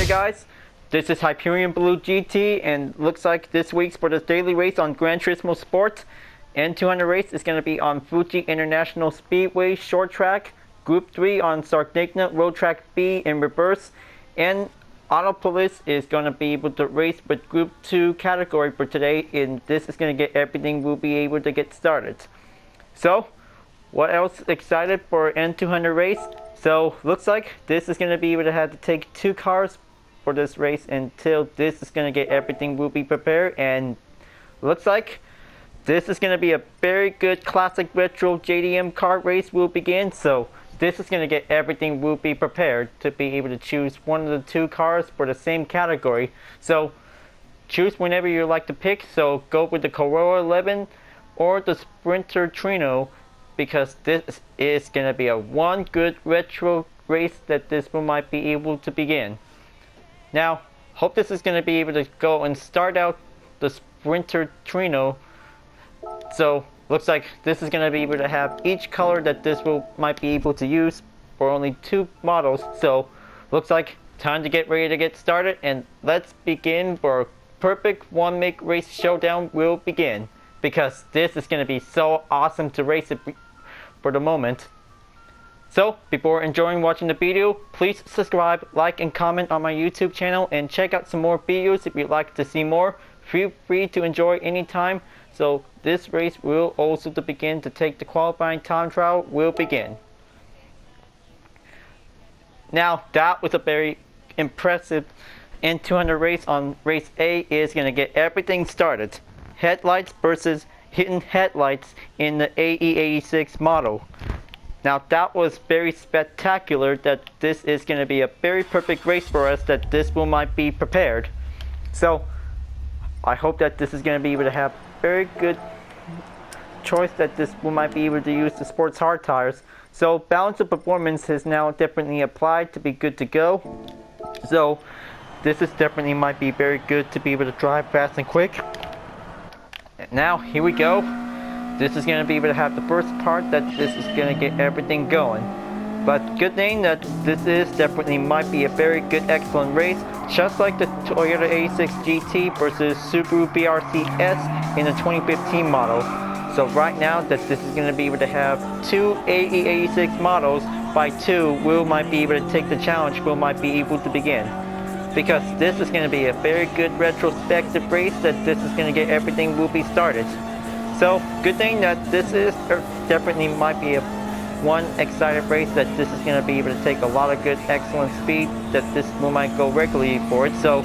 Hey guys, this is Hyperion-Blue-GT, and looks like this week's for this daily race on Gran Turismo Sport N200 race is going to be on Fuji International Speedway short track, Group 3 on Sardinia Road Track B in reverse, and Autopolis is going to be able to race with Group 2 category for today, and this is going to get everything we'll be able to get started. So, what else excited for N200 race? So, looks like this is going to be able to have to take 2 cars for this race until this is going to get everything will be prepared, and looks like this is going to be a very good classic retro JDM car race will begin. So this is going to get everything will be prepared to be able to choose one of the 2 cars for the same category. So choose whenever you like to pick. So go with the Corolla Levin or the Sprinter Trueno, because this is going to be a one good retro race that this one might be able to begin. Now, hope this is going to be able to go and start out the Sprinter Trueno. So, looks like this is going to be able to have each color that this will might be able to use for only 2 models. So, looks like time to get ready to get started, and let's begin for a perfect one make race showdown will begin, because this is going to be so awesome to race it for the moment. So, before enjoying watching the video, please subscribe, like, and comment on my YouTube channel, and check out some more videos if you'd like to see more. Feel free to enjoy anytime. So, this race will also begin to take the qualifying time trial will begin. Now, that was a very impressive N200 race on race A is going to get everything started. Headlights versus hidden headlights in the AE86 model. Now that was very spectacular that this is going to be a very perfect race for us, that this will might be prepared. So I hope that this is going to be able to have very good choice, that this will might be able to use the sports hard tires. So balance of performance has now definitely applied to be good to go. So this is definitely might be very good to be able to drive fast and quick. Now here we go. This is going to be able to have the first part that this is going to get everything going. But good thing that this is definitely might be a very good excellent race, just like the Toyota AE86 GT versus Subaru BRZ in the 2015 model. So right now that this is going to be able to have 2 AE86 models by 2 will might be able to take the challenge, will might be able to begin. Because this is going to be a very good retrospective race, that this is going to get everything will be started. So, good thing that this is definitely might be a one excited race, that this is going to be able to take a lot of good excellent speed, that this will might go regularly for it. So,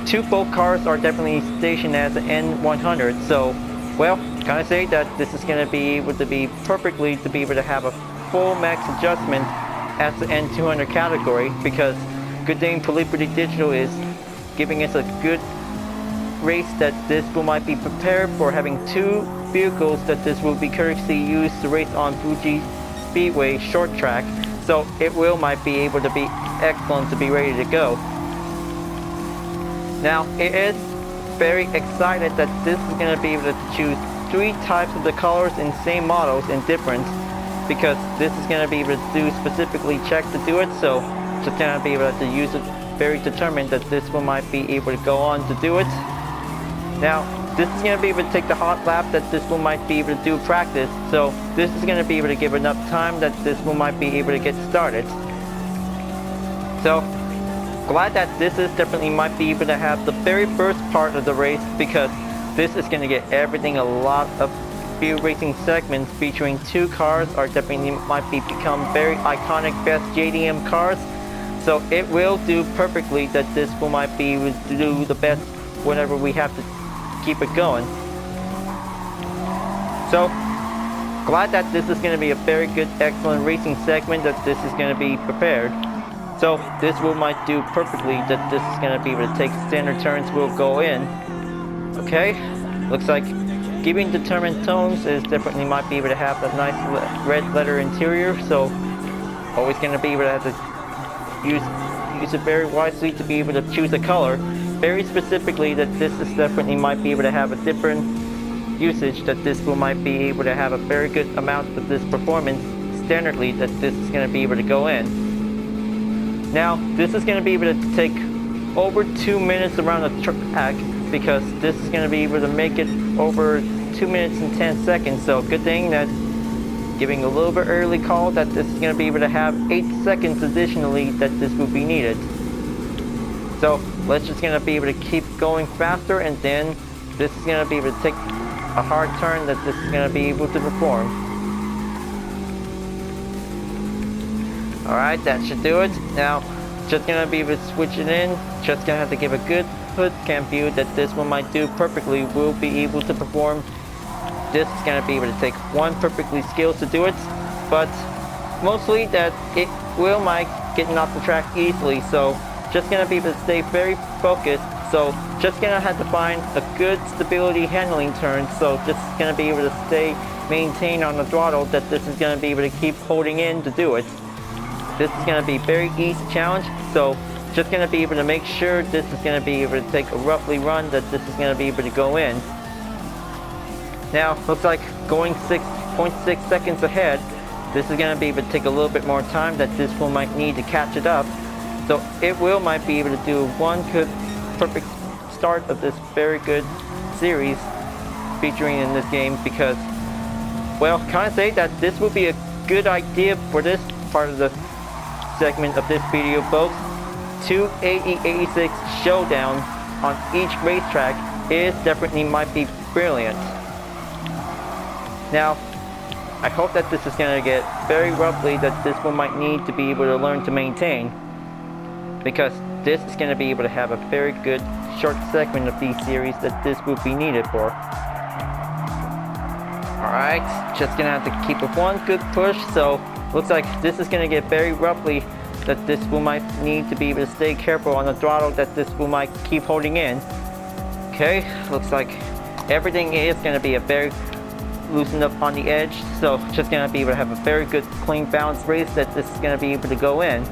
2 both cars are definitely stationed as an N100. So, well, can I say that this is going to be able to be perfectly to be able to have a full max adjustment as the N200 category, because good thing Liberty Digital is giving us a good race, that this will might be prepared for having 2 vehicles that this will be courtesy used to race on Fuji Speedway short track. So it will might be able to be excellent to be ready to go. Now it is very excited that this is going to be able to choose 3 types of the colors in same models in difference, because this is going to be able to do specifically check to do it. So just going to be able to use it very determined that this one might be able to go on to do it. Now, this is going to be able to take the hot lap that this one might be able to do practice. So this is going to be able to give enough time that this one might be able to get started. So glad that this is definitely might be able to have the very first part of the race, because this is going to get everything a lot of few racing segments featuring 2 cars are definitely might be become very iconic best JDM cars. So it will do perfectly that this will might be able to do the best whenever we have to keep it going. So glad that this is going to be a very good excellent racing segment, that this is going to be prepared. So this will might do perfectly that this is going to be able to take standard turns will go in. Okay, looks like giving determined tones is definitely might be able to have a nice red leather interior. So always going to be able to have to use it very wisely to be able to choose a color. Very specifically that this is definitely might be able to have a different usage, that this will might be able to have a very good amount of this performance standardly, that this is going to be able to go in. Now this is going to be able to take over 2 minutes around the track, because this is going to be able to make it over 2 minutes and 10 seconds. So good thing that giving a little bit early call that this is going to be able to have 8 seconds additionally that this will be needed. So let's just going to be able to keep going faster, and then this is going to be able to take a hard turn that this is going to be able to perform. Alright, that should do it. Now just going to be able to switch it in. Just going to have to give a good hood cam view that this one might do perfectly. Will be able to perform. This is going to be able to take one perfectly skills to do it, but mostly that it will might getting off the track easily. So just going to be able to stay very focused. So just going to have to find a good stability handling turn. So just going to be able to stay maintained on the throttle that this is going to be able to keep holding in to do it. This is going to be very easy challenge. So just going to be able to make sure this is going to be able to take a roughly run that this is going to be able to go in. Now looks like going 6.6 seconds ahead. This is going to be able to take a little bit more time that this one might need to catch it up. So it will might be able to do one good perfect start of this very good series featuring in this game, because well, kind of say that this would be a good idea for this part of the segment of this video, folks. 2 AE86 Showdown on each racetrack is definitely might be brilliant. Now I hope that this is going to get very roughly that this one might need to be able to learn to maintain, because this is going to be able to have a very good short segment of these series that this will be needed for. Alright, just going to have to keep up one good push. So looks like this is going to get very roughly that this will might need to be able to stay careful on the throttle that this will might keep holding in. Okay, looks like everything is going to be a very loosened up on the edge. So just going to be able to have a very good clean balanced race that this is going to be able to go in.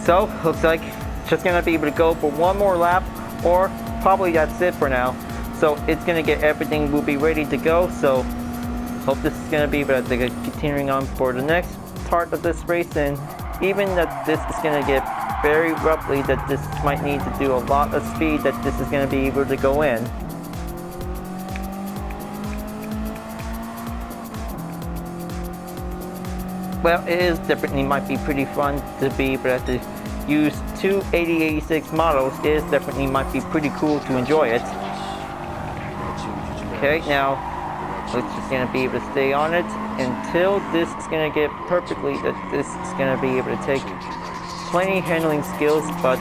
So looks like just going to be able to go for one more lap, or probably that's it for now. So it's going to get everything will be ready to go. So hope this is going to be able to continuing on for the next part of this race, and even that this is going to get very roughly that this might need to do a lot of speed that this is going to be able to go in. Well, it is definitely might be pretty fun to be able to use 2 AE86 models. It is definitely might be pretty cool to enjoy it. Okay, now we're just going to be able to stay on it until this is going to get perfectly that this is going to be able to take plenty handling skills, but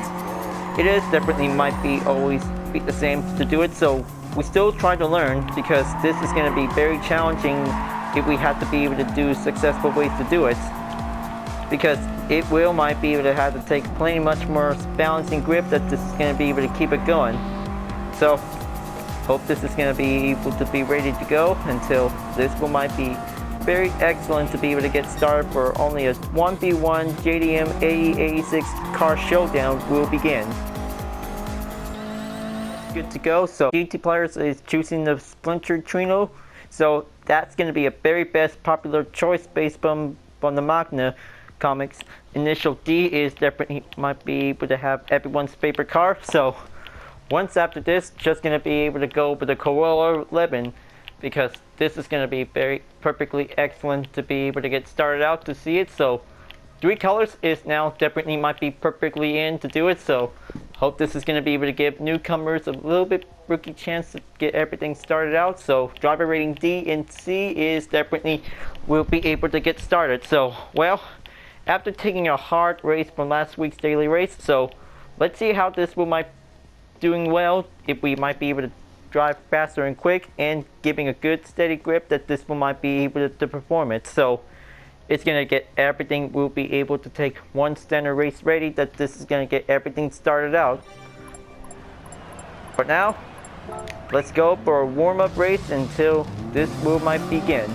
it is definitely might be always be the same to do it. So we still try to learn, because this is going to be very challenging if we have to be able to do successful ways to do it, because it will might be able to have to take plenty much more balancing grip that this is going to be able to keep it going. So hope this is going to be able to be ready to go until this will might be very excellent to be able to get started for only a 1v1 JDM AE86 car showdown will begin. Good to go. So GT players is choosing the splintered Trueno. So that's going to be a very best popular choice based from the Magna comics. Initial D is definitely might be able to have everyone's favorite car. So once after this, just going to be able to go with the Corolla Levin, because this is going to be very perfectly excellent to be able to get started out to see it. So 3 colors is now definitely might be perfectly in to do it. So hope this is going to be able to give newcomers a little bit rookie chance to get everything started out. So driver rating D and C is definitely will be able to get started. So well, after taking a hard race from last week's daily race, so let's see how this will might doing well, if we might be able to drive faster and quick and giving a good steady grip that this one might be able to perform it. So it's going to get everything, we'll be able to take one standard race ready that this is going to get everything started out. For now, let's go for a warm-up race until this will might begin.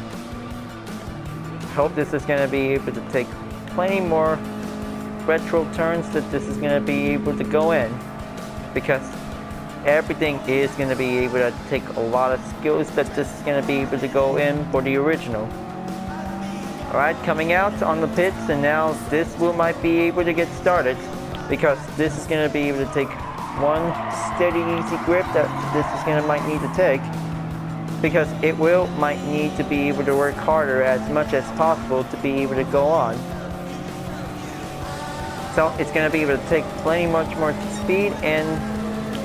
Hope this is going to be able to take plenty more retro turns that this is going to be able to go in, because everything is going to be able to take a lot of skills that this is going to be able to go in for the original. Alright, coming out on the pits, and now this wheel might be able to get started because this is going to be able to take one steady, easy grip that this is going to might need to take, because it will might need to be able to work harder as much as possible to be able to go on. So it's going to be able to take plenty much more speed, and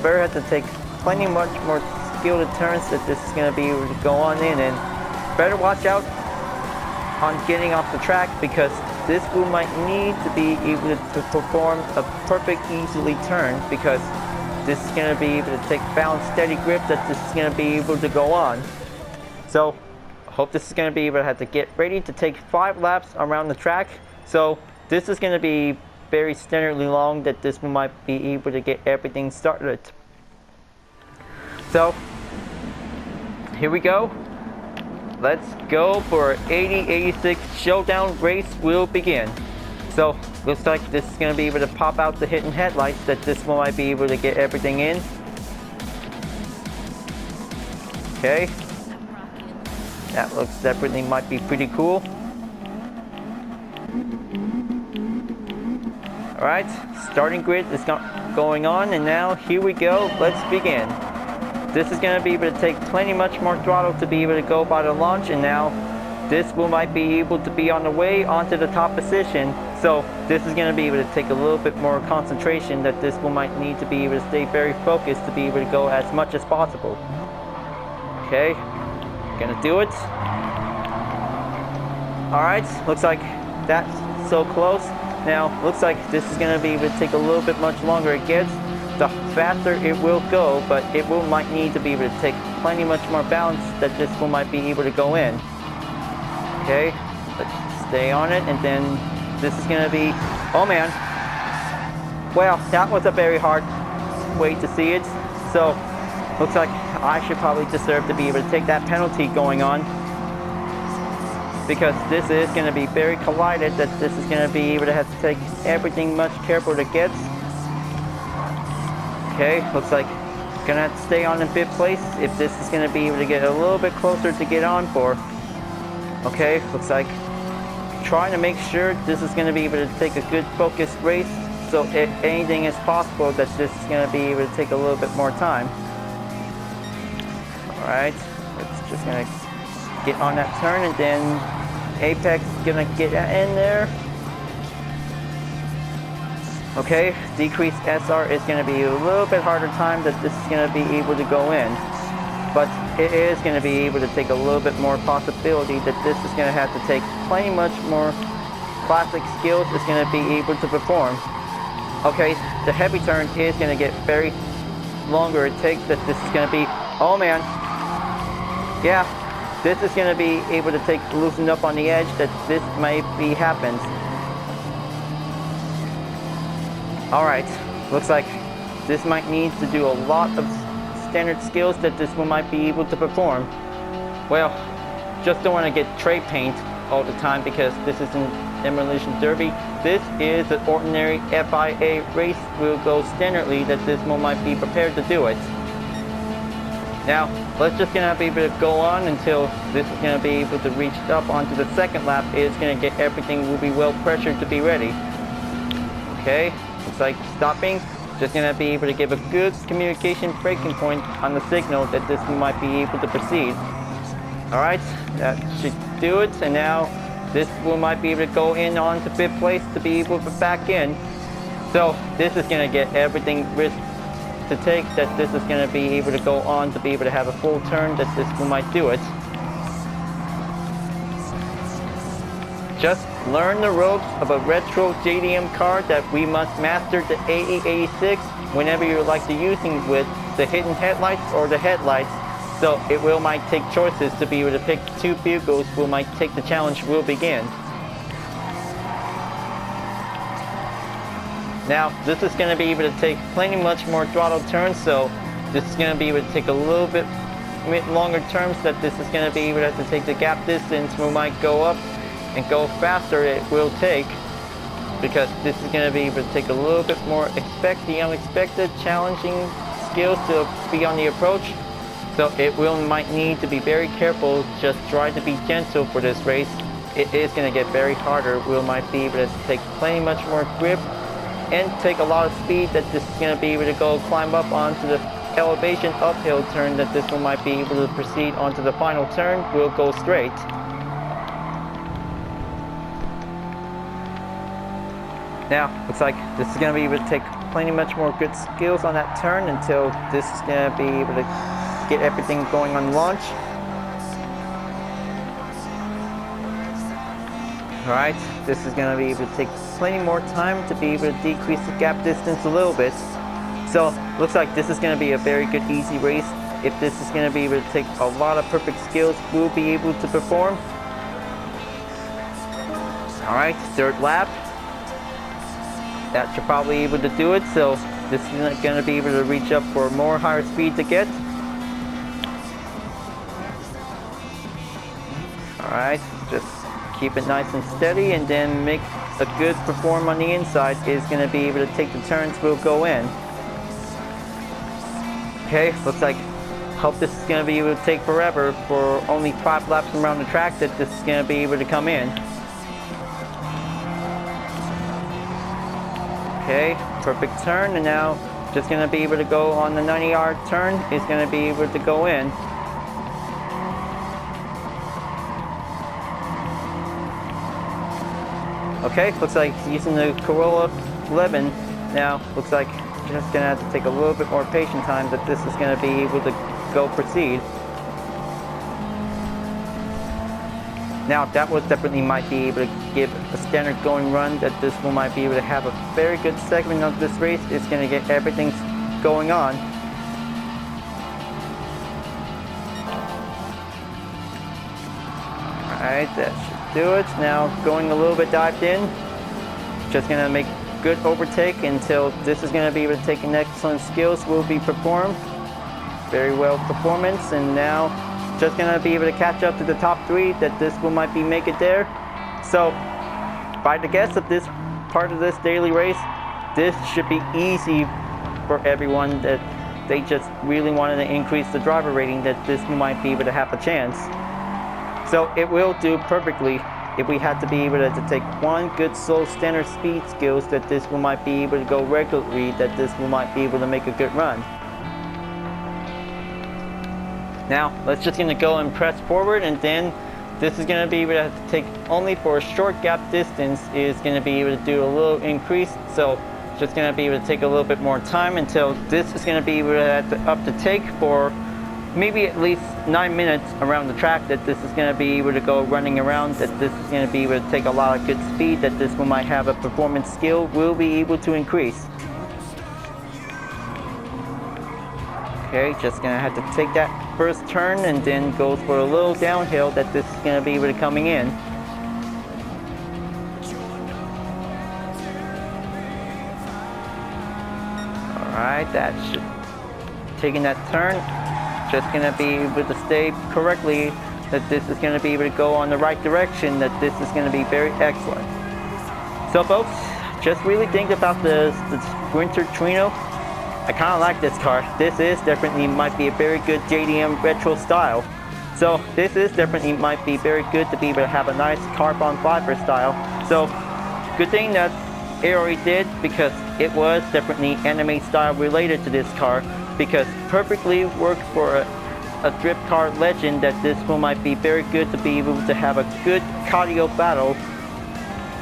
better have to take plenty much more skilled turns that this is going to be able to go on in, and better watch out on getting off the track because this wheel might need to be able to perform a perfect easily turn, because this is going to be able to take balanced steady grip that this is going to be able to go on. So I hope this is going to be able to have to get ready to take 5 laps around the track. So this is going to be very standardly long that this one might be able to get everything started. So here we go. Let's go for AE86 Showdown race will begin. So looks like this is going to be able to pop out the hidden headlights that this one might be able to get everything in. Okay. That looks definitely might be pretty cool. Alright, starting grid is going on, and now here we go. Let's begin. This is going to be able to take plenty much more throttle to be able to go by the launch, and now this will might be able to be on the way onto the top position. So this is going to be able to take a little bit more concentration that this will might need to be able to stay very focused to be able to go as much as possible. Okay, gonna do it. Alright, looks like that's so close. Now looks like this is going to be able to take a little bit much longer it gets. The faster it will go, but it will might need to be able to take plenty much more balance that this will might be able to go in. Okay, let's stay on it, and then this is going to be, oh man, well, that was a very hard way to see it. So looks like I should probably deserve to be able to take that penalty going on, because this is going to be very collided that this is going to be able to have to take everything much careful to get. Okay, looks like gonna have to stay on in 5th place if this is gonna be able to get a little bit closer to get on for. Okay, looks like trying to make sure this is gonna be able to take a good focused race, so if anything is possible that this is gonna be able to take a little bit more time. Alright, it's just gonna get on that turn, and then Apex is gonna get in there. Okay, decreased SR is going to be a little bit harder time that this is going to be able to go in, but it is going to be able to take a little bit more possibility that this is going to have to take plenty much more classic skills is going to be able to perform. Okay, the heavy turn is going to get very longer it takes that this is going to be, oh man, yeah, this is going to be able to take loosen up on the edge that this might be happens. Alright, looks like this might need to do a lot of standard skills that this one might be able to perform. Well, just don't want to get tray paint all the time because this isn't Demolition Derby. This is an ordinary FIA race. Will go standardly that this one might be prepared to do it. Now, let's just gonna be able to go on until this is gonna be able to reach up onto the 2nd lap. It's gonna get everything will be well pressured to be ready. Okay. Looks like stopping, just going to be able to give a good communication breaking point on the signal that this might be able to proceed. Alright, that should do it, and now this one might be able to go in on to 5th place to be able to back in. So this is going to get everything risk to take that this is going to be able to go on to be able to have a full turn that this one might do it. Just learn the ropes of a retro JDM car that we must master the AE86 whenever you like to using with the hidden headlights or the headlights. So it will might take choices to be able to pick 2 vehicles will might take the challenge will begin. Now this is going to be able to take plenty much more throttle turns, so this is going to be able to take a little bit longer turns that this is going to be able to have to take the gap distance will might go up and go faster it will take, because this is going to be able to take a little bit more expect the unexpected challenging skills to be on the approach. So it will might need to be very careful, just try to be gentle for this race. it is going to get very harder. We might be able to take plenty much more grip and take a lot of speed that this is going to be able to go climb up onto the elevation uphill turn that this one might be able to proceed onto the final turn. We'll go straight. Now, looks like this is going to be able to take plenty much more good skills on that turn until this is going to be able to get everything going on launch. Alright, this is going to be able to take plenty more time to be able to decrease the gap distance a little bit. So, looks like this is going to be a very good easy race. If this is going to be able to take a lot of perfect skills, we'll be able to perform. Alright, third lap. That should probably be able to do it, so this is going to be able to reach up for more higher speed to get. Alright, just keep it nice and steady and then make a good perform on the inside is going to be able to take the turns we'll go in. Okay, looks like hope this is going to be able to take forever for only 5 laps around the track that this is going to be able to come in. Okay, perfect turn, and now just going to be able to go on the 90-yard turn is going to be able to go in. Okay, looks like using the Corolla Levin now, looks like just going to have to take a little bit more patient time that this is going to be able to go proceed. Now that was definitely might be able to give a standard going run that this one might be able to have a very good segment of this race. It's going to get everything going on. Alright, that should do it. Now going a little bit dived in. Just going to make good overtake until this is going to be able to take an excellent skills will be performed. Very well performance, and now just going to be able to catch up to the top 3 that this one might be make it there. So by the guess of this part of this daily race, this should be easy for everyone that they just really wanted to increase the driver rating that this one might be able to have a chance. So it will do perfectly if we had to be able to take one good slow standard speed skills that this one might be able to go regularly, that this one might be able to make a good run. Now let's just gonna go and press forward, and then this is gonna be able to have to take only for a short gap distance is gonna be able to do a little increase. So just gonna be able to take a little bit more time until this is gonna be able to have to up to take for maybe at least 9 minutes around the track that this is going to be able to go running around, that this is going to be able to take a lot of good speed, that this one might have a performance skill will be able to increase. Okay, just going to have to take that first turn and then goes for a little downhill that this is going to be able to coming in. Alright, that should taking that turn. Just going to be able to stay correctly, that this is going to be able to go on the right direction, that this is going to be very excellent. So folks, just really think about the Winter Trueno. I kind of like this car. This is definitely might be a very good JDM retro style. So this is definitely might be very good to be able to have a nice carbon fiber style. So good thing that it already did, because it was definitely anime style related to this car, because perfectly worked for a drift car legend that this one might be very good to be able to have a good cardio battle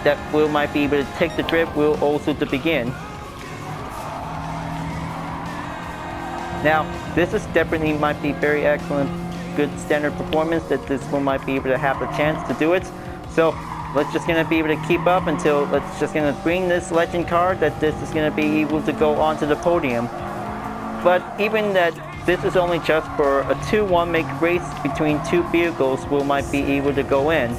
that will might be able to take the drift wheel also to begin. Now this is definitely might be very excellent good standard performance that this one might be able to have a chance to do it. So let's just gonna be able to keep up until let's just gonna bring this legend car that this is gonna be able to go onto the podium. But even that this is only just for a 2-1 make race between 2 vehicles will might be able to go in,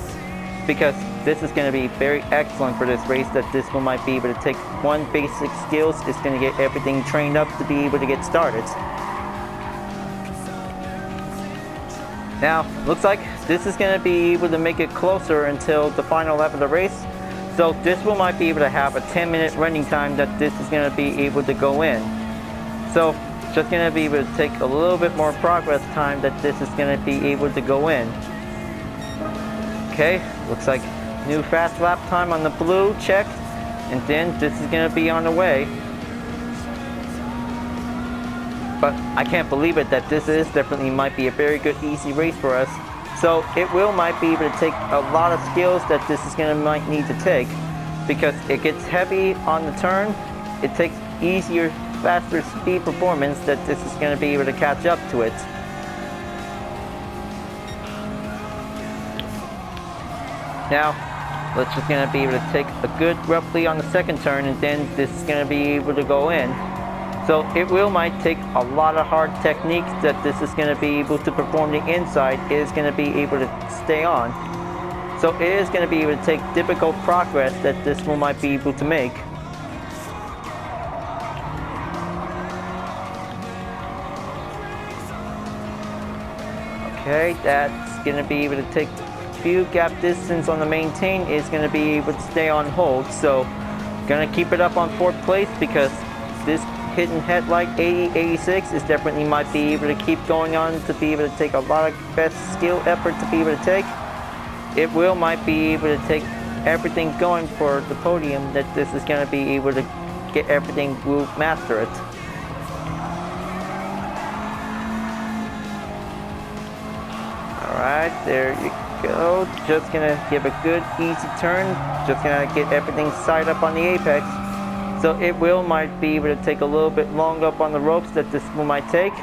because this is going to be very excellent for this race, that this one might be able to take one basic skills, it's going to get everything trained up to be able to get started. Now looks like this is going to be able to make it closer until the final lap of the race. So this one might be able to have a 10-minute running time that this is going to be able to go in. So just going to be able to take a little bit more progress time that this is going to be able to go in. Okay, looks like new fast lap time on the blue, check. And then this is gonna be on the way. But I can't believe it that this is definitely might be a very good easy race for us. So it might be able to take a lot of skills that this is gonna might need to take, because it gets heavy on the turn. It takes easier, faster speed performance that this is gonna be able to catch up to it. Now, let's just gonna be able to take a good roughly on the second turn, and then this is gonna be able to go in. So it might take a lot of hard techniques that this is gonna be able to perform. The inside is gonna be able to stay on. So it is gonna be able to take difficult progress that this might be able to make. Okay, that's gonna be able to take few gap distance on the maintain, is going to be able to stay on hold. So gonna keep it up on 4th place, because this hidden headlight AE86 is definitely might be able to keep going on to be able to take a lot of best skill effort to be able to take. It might be able to take everything going for the podium, that this is going to be able to get everything, will master it. Alright, there you go. Just gonna give a good easy turn. Just gonna get everything side up on the apex. So it might be able to take a little bit long up on the ropes that this might take.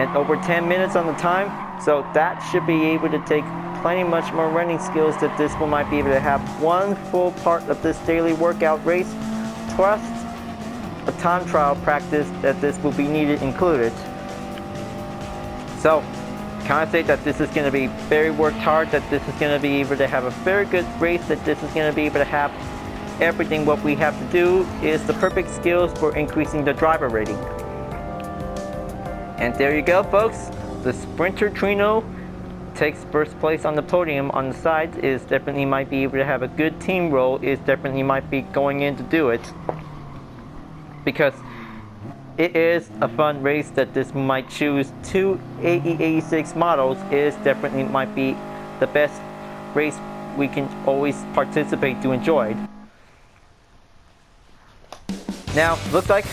And over 10 minutes on the time. So that should be able to take plenty much more running skills that this might be able to have one full part of this daily workout race, plus a time trial practice that this will be needed included. So can I say that this is going to be very worked hard, that this is going to be able to have a very good race, that this is going to be able to have everything what we have to do is the perfect skills for increasing the driver rating. And there you go, folks. The sprinter Trueno takes first place on the podium. On the sides is definitely might be able to have a good team role, is definitely might be going in to do it, because it is a fun race that this might choose 2 AE86 models, is definitely might be the best race we can always participate to enjoy. Now, looks like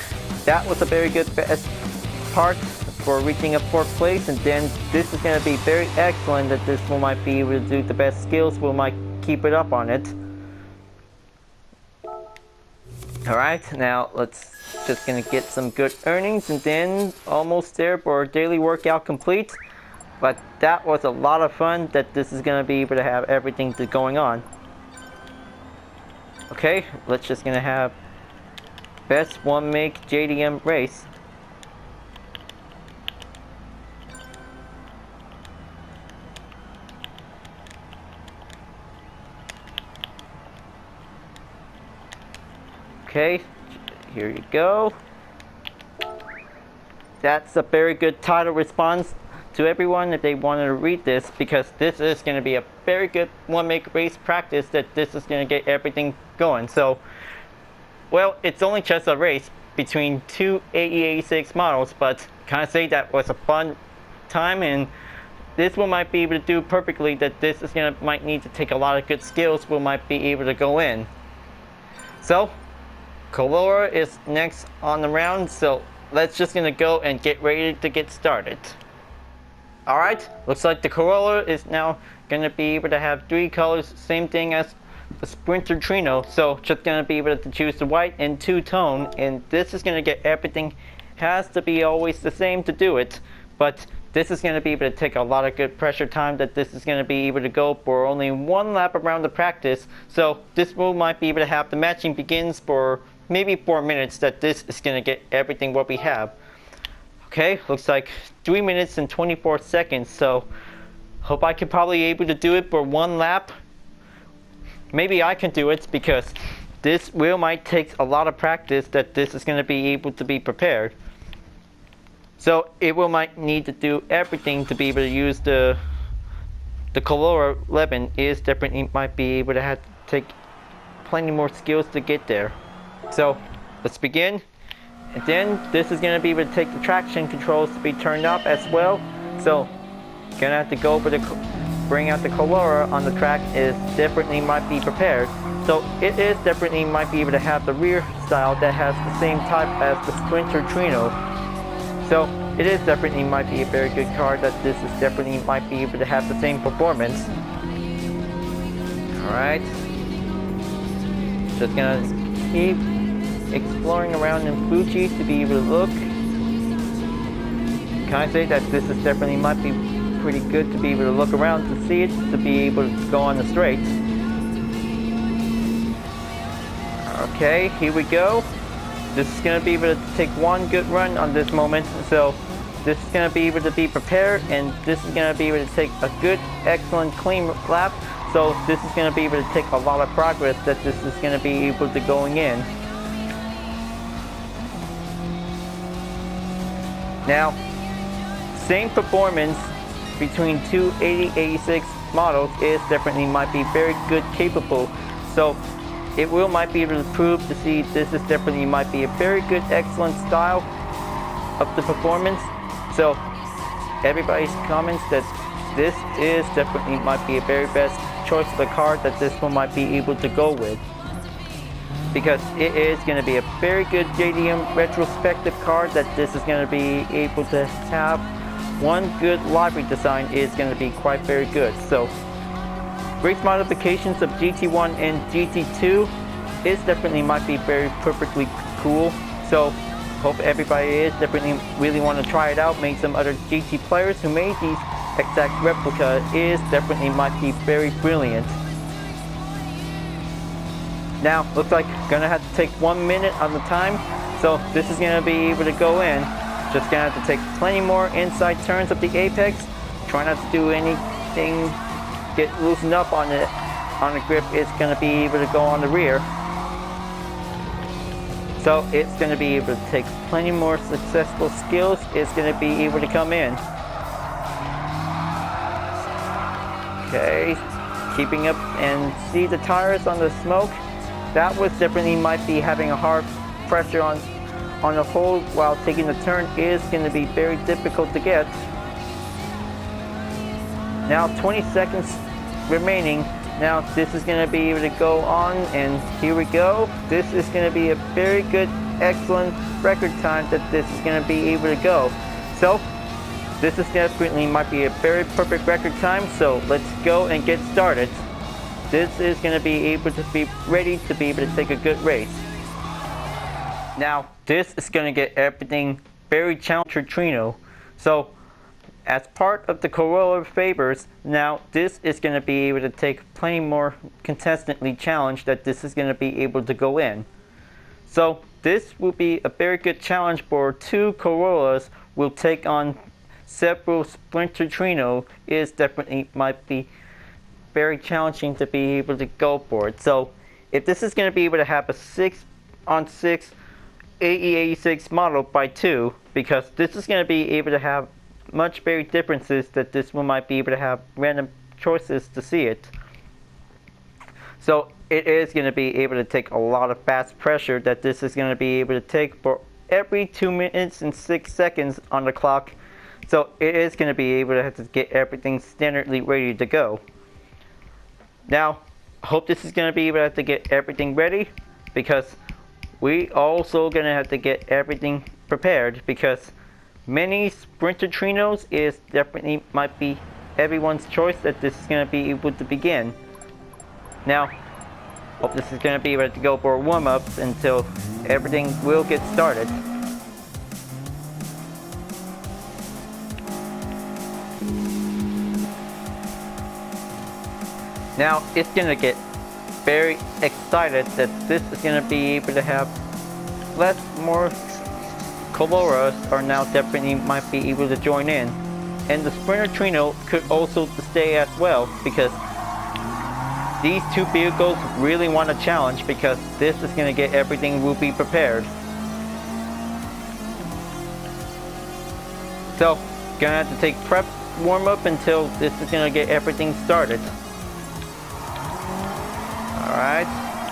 that was a very good best part for reaching a 4th place, and then this is going to be very excellent that this one might be able to do the best skills, we might keep it up on it. Alright, now let's just gonna get some good earnings, and then almost there for our daily workout complete. But that was a lot of fun that this is gonna be able to have everything going on. Okay, let's just gonna have best one make JDM race. Okay, here you go. That's a very good title response to everyone if they wanted to read this, because this is going to be a very good one make race practice that this is going to get everything going. So, well, it's only just a race between 2 AE86 models, but can I say that was a fun time, and this one might be able to do perfectly, that this is going to might need to take a lot of good skills, we might be able to go in. So Corolla is next on the round, so let's just gonna go and get ready to get started. Alright, looks like the Corolla is now gonna be able to have 3 colors, same thing as the Sprinter Trueno. So just gonna be able to choose the white and 2-tone, and this is gonna get everything, has to be always the same to do it, but this is gonna be able to take a lot of good pressure time, that this is gonna be able to go for only 1 lap around the practice. So this move might be able to have the matching begins for maybe 4 minutes, that this is gonna get everything what we have. Okay, looks like 3 minutes and 24 seconds, so hope I can probably able to do it for 1 lap. Maybe I can do it, because this might take a lot of practice, that this is gonna be able to be prepared. So it might need to do everything to be able to use the Corolla Levin, is definitely might be able to have to take plenty more skills to get there. So let's begin, and then this is going to be able to take the traction controls to be turned up as well. So gonna have to go over the bring out the Corolla on the track is definitely might be prepared. So it is definitely might be able to have the rear style that has the same type as the Sprinter Trueno. So it is definitely might be a very good car that this is definitely might be able to have the same performance. Alright. Just gonna keep exploring around in Fuji to be able to look. Can I say that this is definitely might be pretty good to be able to look around to see it, to be able to go on the straight. Okay, here we go. This is going to be able to take one good run on this moment, so this is going to be able to be prepared, and this is going to be able to take a good, excellent, clean lap. So this is going to be able to take a lot of progress that this is going to be able to going in. Now, same performance between two AE86 models is definitely might be very good capable. So it will might be able to prove to see this is definitely might be a very good excellent style of the performance. So everybody's comments that this is definitely might be a very best choice of a car that this one might be able to go with, because it is going to be a very good JDM retrospective car that this is going to be able to have. One good livery design is going to be quite very good. So race modifications of GT1 and GT2 is definitely might be very perfectly cool. So hope everybody is definitely really want to try it out. Maybe some other GT players who made these exact replica is definitely might be very brilliant. Now looks like gonna have to take 1 minute on the time, so this is gonna be able to go in. Just gonna have to take plenty more inside turns of the apex. Try not to do anything get loosened up on it on the grip. It's gonna be able to go on the rear, so it's gonna be able to take plenty more successful skills. It's gonna be able to come in. Okay, keeping up and see the tires on the smoke. That was definitely might be having a hard pressure on the hole while taking the turn is going to be very difficult to get. Now 20 seconds remaining. Now this is going to be able to go on, and here we go. This is going to be a very good, excellent record time that this is going to be able to go. So this is definitely might be a very perfect record time. So let's go and get started. This is going to be able to be ready to be able to take a good race. Now this is going to get everything very challenging for Trueno. So as part of the Corolla favors, now this is going to be able to take plenty more consistently challenge that this is going to be able to go in. So this will be a very good challenge for two Corollas. Will take on several Sprinter Trueno. Is definitely might be very challenging to be able to go for it. So if this is going to be able to have a 6-on-6 AE86 model by 2, because this is going to be able to have much very differences that this one might be able to have random choices to see it. So it is going to be able to take a lot of fast pressure that this is going to be able to take for every 2 minutes and 6 seconds on the clock. So it is going to be able to have to get everything standardly ready to go. Now, I hope this is going to be able to have to get everything ready, because we also going to have to get everything prepared, because many Sprinter Truenos is definitely might be everyone's choice that this is going to be able to begin. Now, hope this is going to be able to go for warm-ups until everything will get started. Now it's going to get very excited that this is going to be able to have more Corollas are now definitely might be able to join in, and the Sprinter Trueno could also stay as well, because these two vehicles really want a challenge, because this is going to get everything will be prepared. So gonna have to take prep warm up until this is going to get everything started. Alright,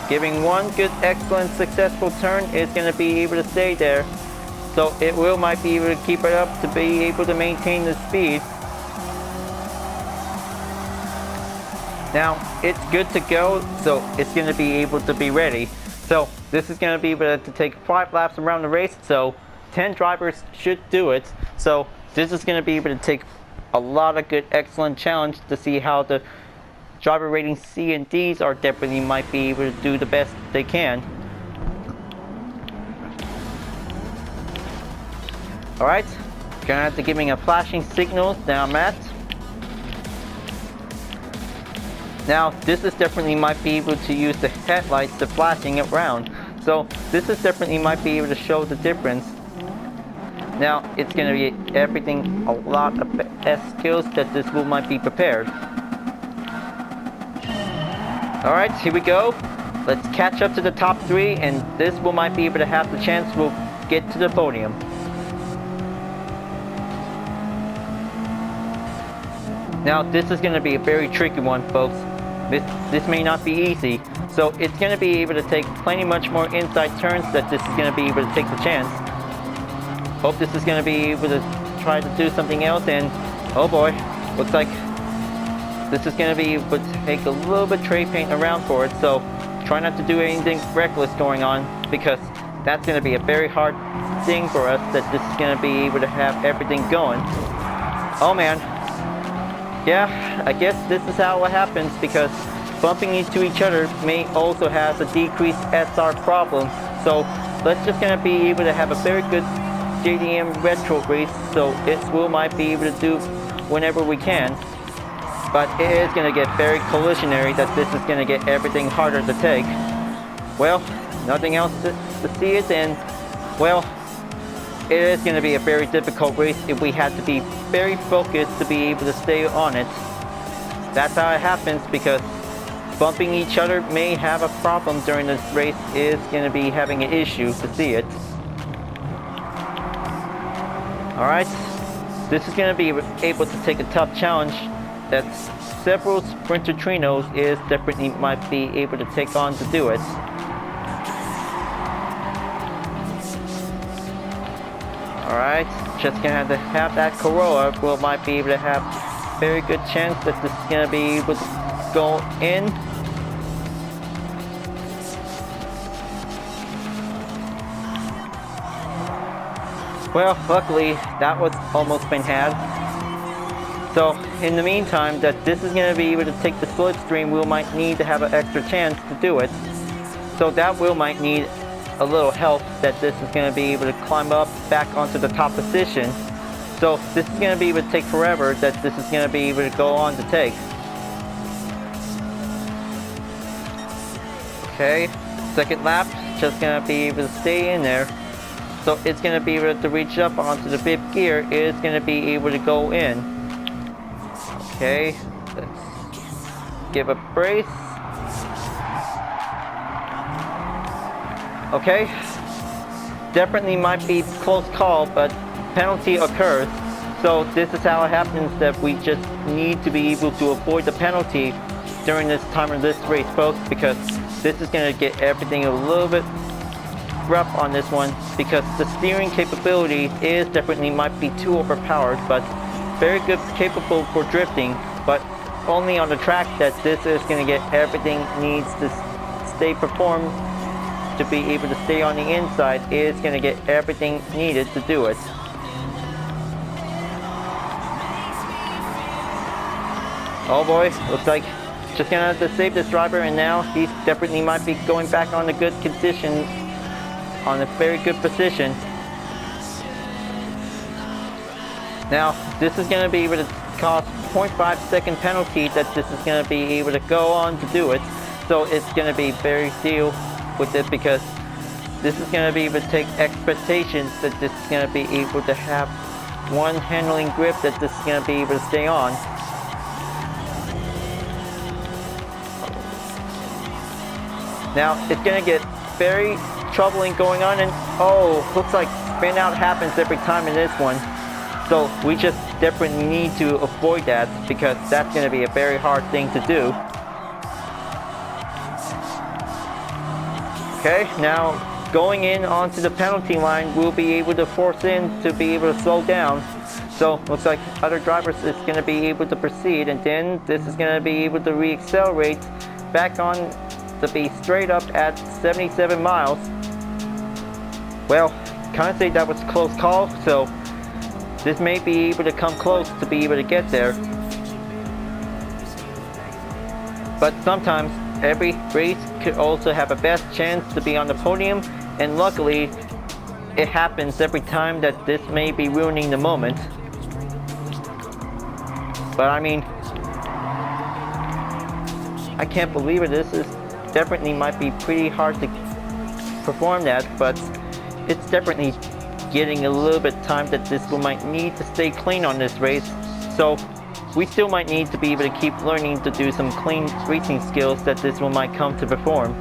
giving one good, excellent, successful turn is going to be able to stay there. So it will might be able to keep it up to be able to maintain the speed. Now it's good to go, so it's going to be able to be ready. So this is going to be able to take 5 laps around the race, so 10 drivers should do it. So this is going to be able to take a lot of good, excellent challenge to see how the driver rating C and Ds are definitely might be able to do the best they can. Alright, gonna have to give me a flashing signal now, Matt. Now this is definitely might be able to use the headlights to flashing around. So this is definitely might be able to show the difference. Now it's gonna be everything, a lot of best skills that this will might be prepared. Alright, here we go. Let's catch up to the top 3, and this will might be able to have the chance we'll get to the podium. Now this is going to be a very tricky one, folks. This may not be easy, so it's going to be able to take plenty much more inside turns that this is going to be able to take the chance. Hope this is going to be able to try to do something else, and oh boy, looks like this is going to be able to take a little bit tray paint around for it, so try not to do anything reckless going on, because that's going to be a very hard thing for us, that this is going to be able to have everything going. Oh man. Yeah, I guess this is how it happens, because bumping into each other may also have a decreased SR problem. So let's just gonna be able to have a very good JDM retro race, so it will might be able to do whenever we can. But it is gonna get very collisionary, that this is gonna get everything harder to take. Well, nothing else to see it, and well, it is going to be a very difficult race if we had to be very focused to be able to stay on it. That's how it happens, because bumping each other may have a problem during this race, is going to be having an issue to see it. Alright, this is going to be able to take a tough challenge that several Sprinter Truenos is definitely might be able to take on to do it. Alright, just gonna have that Corolla will might be able to have very good chance that this is gonna be able to go in. Well, luckily that was almost been had. So in the meantime, that this is gonna be able to take the slipstream, we might need to have an extra chance to do it. So that will might need a little help, that this is going to be able to climb up back onto the top position. So this is going to be able to take forever, that this is going to be able to go on to take. Okay, second lap, just going to be able to stay in there. So it's going to be able to reach up onto the fifth gear, it's going to be able to go in. Okay, let's give a brace. Okay, definitely might be close call, but penalty occurs. So this is how it happens, that we just need to be able to avoid the penalty during this time of this race, folks, because this is going to get everything a little bit rough on this one, because the steering capability is definitely might be too overpowered, but very good, capable for drifting, but only on the track that this is going to get everything needs to stay performed. To be able to stay on the inside is going to get everything needed to do it. Oh boy, looks like just gonna have to save this driver, and now he's definitely might be going back on a good condition, on a very good position. Now this is going to be able to cost 0.5 second penalty, that this is going to be able to go on to do it. So it's going to be very deal with it, because this is going to be able to take expectations that this is going to be able to have one handling grip, that this is going to be able to stay on. Now it's going to get very troubling going on, and oh, looks like spin out happens every time in this one. So we just definitely need to avoid that, because that's going to be a very hard thing to do. Okay, now going in onto the penalty line, we'll be able to force in to be able to slow down. So looks like other drivers is going to be able to proceed, and then this is going to be able to re-accelerate back on to be straight up at 77 miles. Well, kind of say that was a close call, so this may be able to come close to be able to get there. But sometimes every race could also have a best chance to be on the podium, and luckily it happens every time that this may be ruining the moment. But I mean, I can't believe it. This is definitely might be pretty hard to perform that, but it's definitely getting a little bit time that this will might need to stay clean on this race. So we still might need to be able to keep learning to do some clean racing skills that this one might come to perform.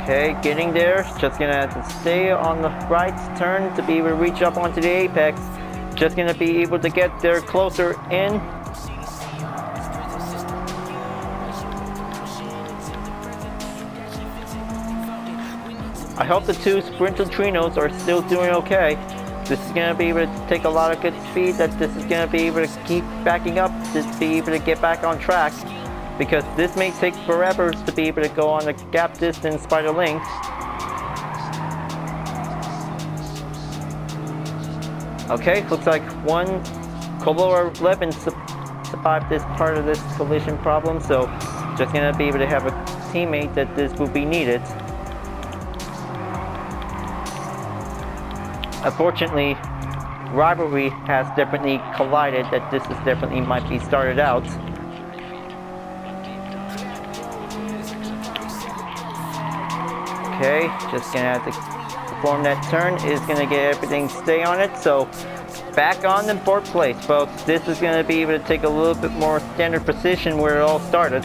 Okay, getting there. Just gonna have to stay on the right turn to be able to reach up onto the apex. Just gonna be able to get there closer in. I hope the two sprinter Truenos are still doing okay. This is going to be able to take a lot of good speed, that this is going to be able to keep backing up to be able to get back on track, because this may take forever to be able to go on the gap distance by the length. Okay, looks like one Corolla Levin survived this part of this collision problem, so just going to be able to have a teammate that this will be needed. Unfortunately, rivalry has definitely collided, that this is definitely might be started out. Okay, just gonna have to perform that turn, is gonna get everything stay on it, so back on in fourth place, folks. This is gonna be able to take a little bit more standard position where it all started.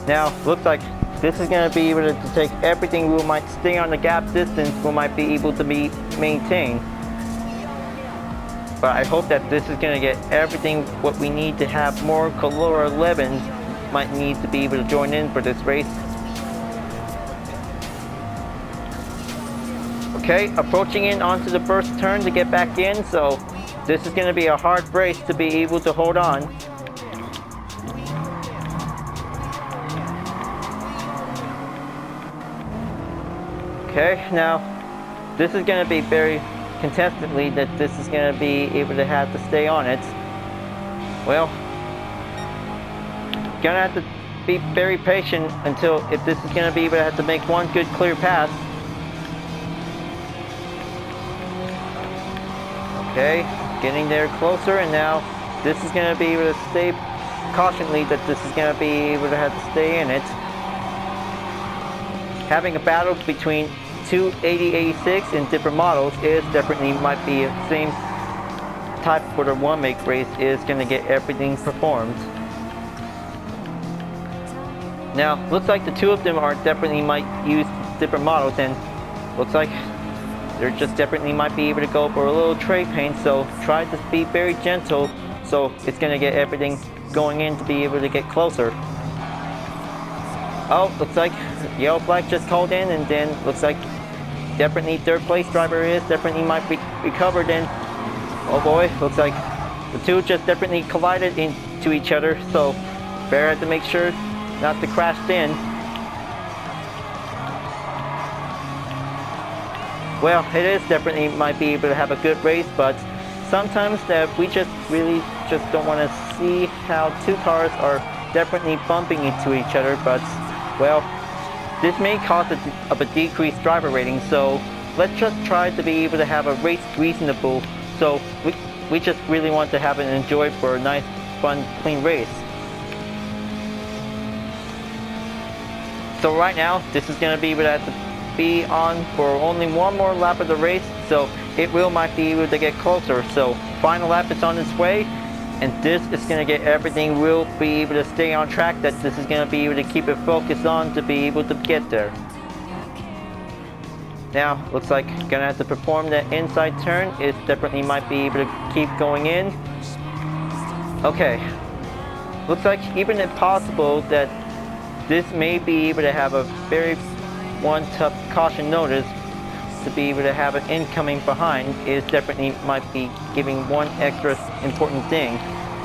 Now, looks like this is going to be able to take everything we might stay on the gap distance, we might be able to be maintained. But I hope that this is going to get everything what we need to have more Corolla Levins might need to be able to join in for this race. Okay, approaching in onto the first turn to get back in, so this is going to be a hard race to be able to hold on. Okay, now this is going to be very contestedly that this is going to be able to have to stay on it. Well, gonna have to be very patient until if this is going to be able to have to make one good clear pass. Okay, getting there closer, and now this is going to be able to stay cautiously, that this is going to be able to have to stay in it. Having a battle between two AE86 in different models is definitely might be the same type for the one make race, is going to get everything performed. Now, looks like the two of them are definitely might use different models, and looks like they're just definitely might be able to go for a little trade paint, so try to be very gentle, so it's going to get everything going in to be able to get closer. Oh, looks like yellow flag just called in, and then looks like definitely third place driver is definitely might be recovered, and oh boy, looks like the two just definitely collided into each other, so better have to make sure not to crash in. Well, it is definitely might be able to have a good race, but sometimes that we just really just don't want to see how two cars are definitely bumping into each other, but well, this may cause a decreased driver rating, so let's just try to be able to have a race reasonable, so we just really want to have it enjoyed for a nice, fun, clean race. So right now, this is going to be able to have to be on for only one more lap of the race, so it might be able to get closer. So final lap is on its way, and this is going to get everything will be able to stay on track, that this is going to be able to keep it focused on to be able to get there. Now, looks like gonna have to perform that inside turn. It definitely might be able to keep going in. Okay, looks like even if possible that this may be able to have a very one tough caution notice to be able to have an incoming behind is definitely might be giving one extra important thing,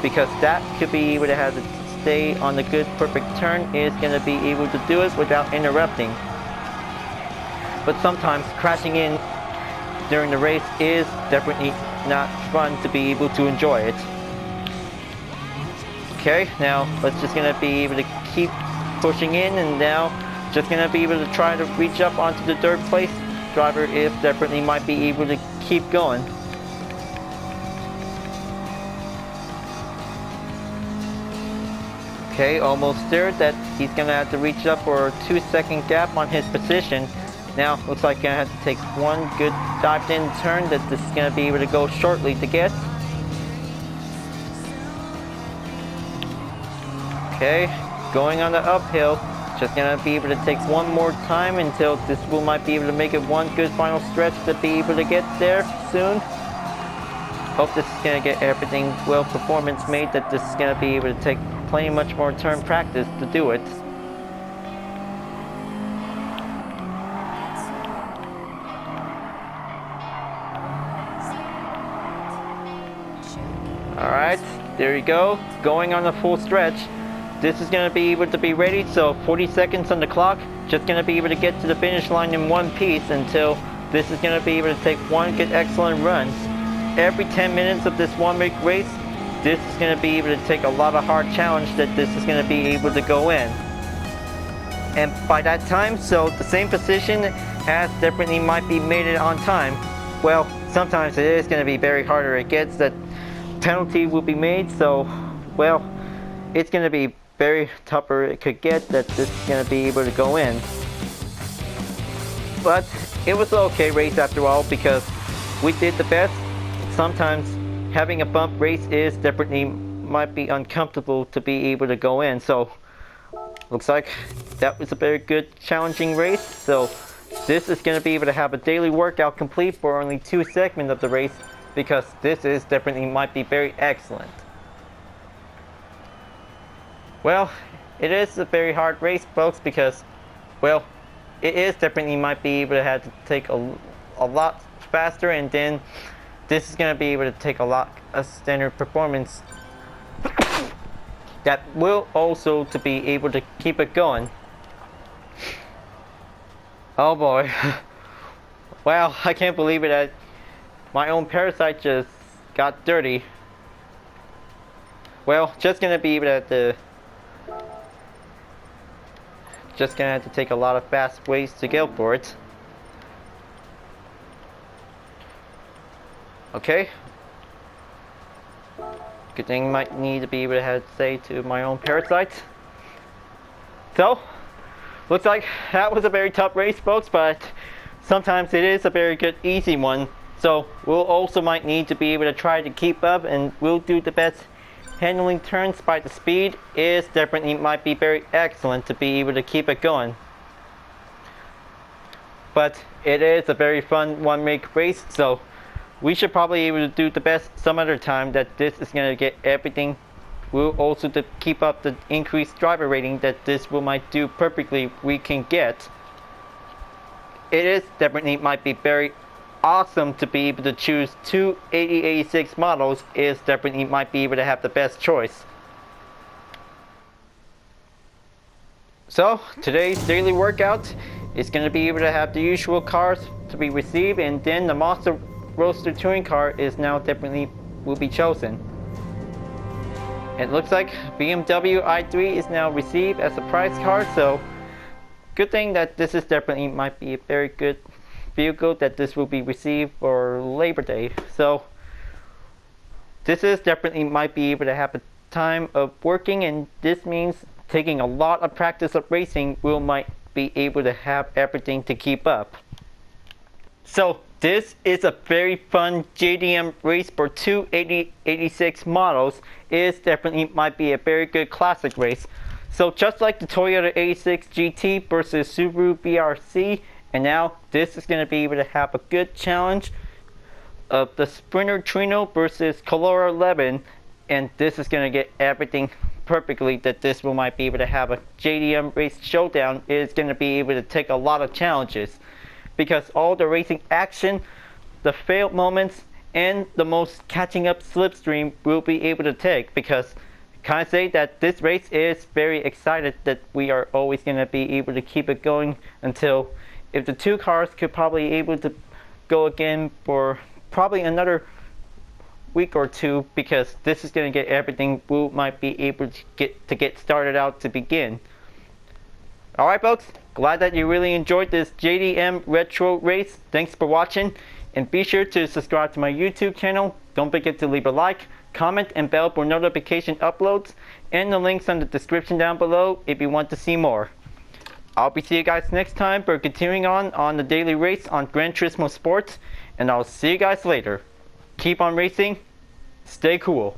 because that could be able to have to stay on the good perfect turn is going to be able to do it without interrupting. But sometimes crashing in during the race is definitely not fun to be able to enjoy it. Okay, now let's just going to be able to keep pushing in, and now just going to be able to try to reach up onto the third place driver is definitely might be able to keep going. Okay, almost there. That he's gonna have to reach up for a 2-second gap on his position. Now looks like gonna have to take one good dived in turn that this is gonna be able to go shortly to get. Okay, going on the uphill. Just gonna be able to take one more time until this will might be able to make it one good final stretch to be able to get there soon. Hope this is gonna get everything well performance made, that this is gonna be able to take plenty much more turn practice to do it. Alright, there you go, going on the full stretch. This is going to be able to be ready, so 40 seconds on the clock. Just going to be able to get to the finish line in one piece until this is going to be able to take one good excellent run. Every 10 minutes of this one-week race, this is going to be able to take a lot of hard challenge that this is going to be able to go in. And by that time, so the same position has definitely might be made it on time. Well, sometimes it is going to be very harder. It gets that penalty will be made, so well, it's going to be very tougher it could get that this is going to be able to go in. But it was an okay race after all, because we did the best. Sometimes having a bump race is definitely might be uncomfortable to be able to go in. So looks like that was a very good challenging race. So this is going to be able to have a daily workout complete for only 2 segments of the race, because this is definitely might be very excellent. Well, it is a very hard race, folks, because, well, it is definitely might be able to have to take a lot faster, and then this is going to be able to take a lot of standard performance that will also to be able to keep it going. Oh boy. Wow, I can't believe it that my own parasite just got dirty. Well, just going to be able to just gonna have to take a lot of fast ways to go for it. Okay. Good thing might need to be able to have to say to my own parasite. So, looks like that was a very tough race, folks, but sometimes it is a very good easy one. So we'll also might need to be able to try to keep up, and we'll do the best. Handling turns by the speed is definitely might be very excellent to be able to keep it going. But it is a very fun one-week race, so we should probably be able to do the best some other time that this is going to get everything. We'll also to keep up the increased driver rating that this will might do perfectly we can get. It is definitely might be very awesome to be able to choose 2 AE86 models is definitely might be able to have the best choice. So today's daily workout is going to be able to have the usual cars to be received, and then the Monster Roadster touring car is now definitely will be chosen. It looks like BMW i3 is now received as a prize car, so good thing that this is definitely might be a very good vehicle that this will be received for Labor Day. So this is definitely might be able to have a time of working, and this means taking a lot of practice of racing will might be able to have everything to keep up. So this is a very fun JDM race for 2 AE86 models. It definitely might be a very good classic race. So just like the Toyota A6 GT versus Subaru BRC, and now this is going to be able to have a good challenge of the Sprinter Trueno versus Corolla Levin, and this is going to get everything perfectly that this will might be able to have a JDM race showdown is going to be able to take a lot of challenges, because all the racing action, the failed moments, and the most catching up slipstream will be able to take, because can I say that this race is very excited that we are always going to be able to keep it going until, if the two cars could probably able to go again for probably another week or two, because this is going to get everything we might be able to get started out to begin. Alright folks, glad that you really enjoyed this JDM retro race. Thanks for watching, and be sure to subscribe to my YouTube channel. Don't forget to leave a like, comment, and bell for notification uploads, and the links in the description down below if you want to see more. I'll be seeing you guys next time for continuing on the daily race on Gran Turismo Sports, and I'll see you guys later. Keep on racing, stay cool.